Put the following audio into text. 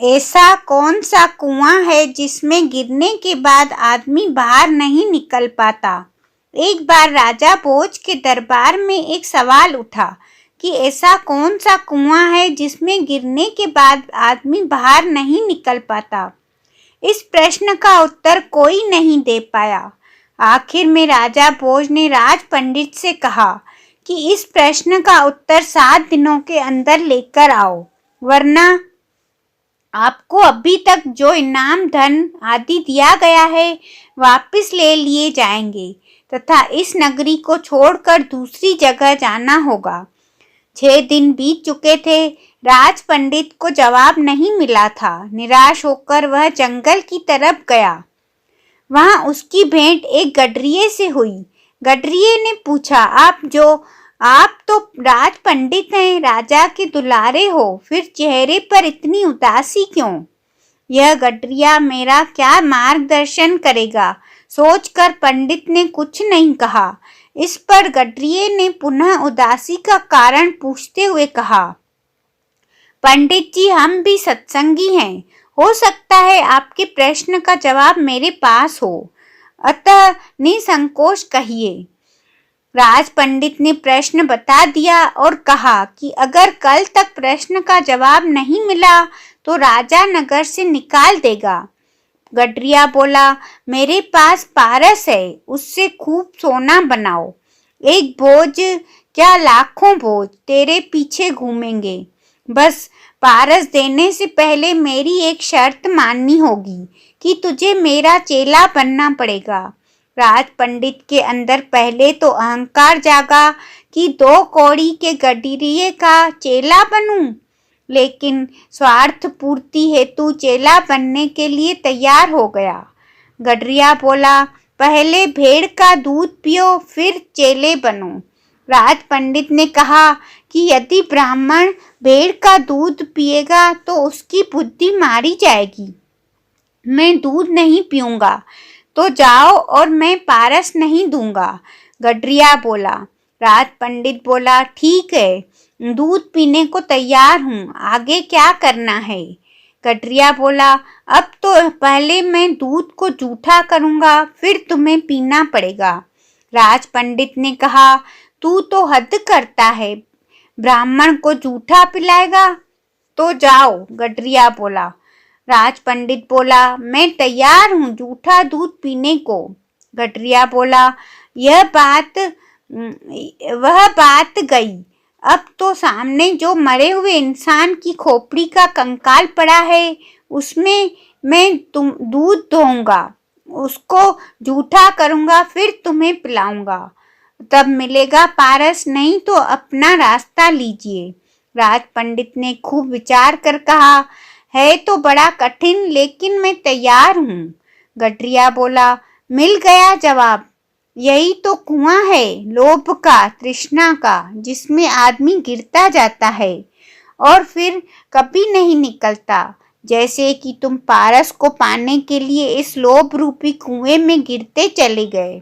ऐसा कौन सा कुआं है जिसमें गिरने के बाद आदमी बाहर नहीं निकल पाता। एक बार राजा भोज के दरबार में एक सवाल उठा कि ऐसा कौन सा कुआं है जिसमें गिरने के बाद आदमी बाहर नहीं निकल पाता। इस प्रश्न का उत्तर कोई नहीं दे पाया। आखिर में राजा भोज ने राज पंडित से कहा कि इस प्रश्न का उत्तर 7 दिनों के अंदर लेकर आओ, वरना आपको अभी तक जो इनाम धन आदि दिया गया है वापस ले लिए जाएंगे तथा इस नगरी को छोड़कर दूसरी जगह जाना होगा। 6 दिन बीत चुके थे। राज पंडित को जवाब नहीं मिला था। निराश होकर वह जंगल की तरफ गया। वहां उसकी भेंट एक गडरिये से हुई। गडरिये ने पूछा, आप तो राज पंडित हैं, राजा के दुलारे हो, फिर चेहरे पर इतनी उदासी क्यों? यह गडरिया मेरा क्या मार्गदर्शन करेगा, सोचकर पंडित ने कुछ नहीं कहा। इस पर गडरिये ने पुनः उदासी का कारण पूछते हुए कहा, पंडित जी, हम भी सत्संगी हैं, हो सकता है आपके प्रश्न का जवाब मेरे पास हो, अतः निसंकोच कहिए। राज पंडित ने प्रश्न बता दिया और कहा कि अगर कल तक प्रश्न का जवाब नहीं मिला तो राजा नगर से निकाल देगा। गडरिया बोला, मेरे पास पारस है, उससे खूब सोना बनाओ। एक भोज क्या लाखों भोज तेरे पीछे घूमेंगे। बस पारस देने से पहले मेरी एक शर्त माननी होगी कि तुझे मेरा चेला बनना पड़ेगा। राज पंडित के अंदर पहले तो अहंकार जागा कि 2 कौड़ी के गडरिये का चेला बनूं, लेकिन स्वार्थ पूर्ति हेतु चेला बनने के लिए तैयार हो गया। गडरिया बोला, पहले भेड़ का दूध पियो, फिर चेले बनो। राज पंडित ने कहा कि यदि ब्राह्मण भेड़ का दूध पिएगा तो उसकी बुद्धि मारी जाएगी। मैं दूध नहीं पीऊंगा, तो जाओ और मैं पारस नहीं दूंगा। गडरिया बोला। राज पंडित बोला, ठीक है, दूध पीने को तैयार हूँ, आगे क्या करना है? गडरिया बोला, अब तो पहले मैं दूध को जूठा करूँगा, फिर तुम्हें पीना पड़ेगा। राज पंडित ने कहा, तू तो हद करता है, ब्राह्मण को जूठा पिलाएगा? तो जाओ। गडरिया बोला। राज पंडित बोला, मैं तैयार हूँ जूठा दूध पीने को। गडरिया बोला, वह बात गई। अब तो सामने जो मरे हुए इंसान की खोपड़ी का कंकाल पड़ा है, उसमें मैं दूध दूंगा, उसको जूठा करूँगा, फिर तुम्हें पिलाऊंगा, तब मिलेगा पारस, नहीं तो अपना रास्ता लीजिए। राज पंडित ने खूब विचार कर कहा, है तो बड़ा कठिन, लेकिन मैं तैयार हूँ। गडरिया बोला, मिल गया जवाब। यही तो कुआं है, लोभ का, तृष्णा का, जिसमें आदमी गिरता जाता है और फिर कभी नहीं निकलता। जैसे कि तुम पारस को पाने के लिए इस लोभ रूपी कुएं में गिरते चले गए।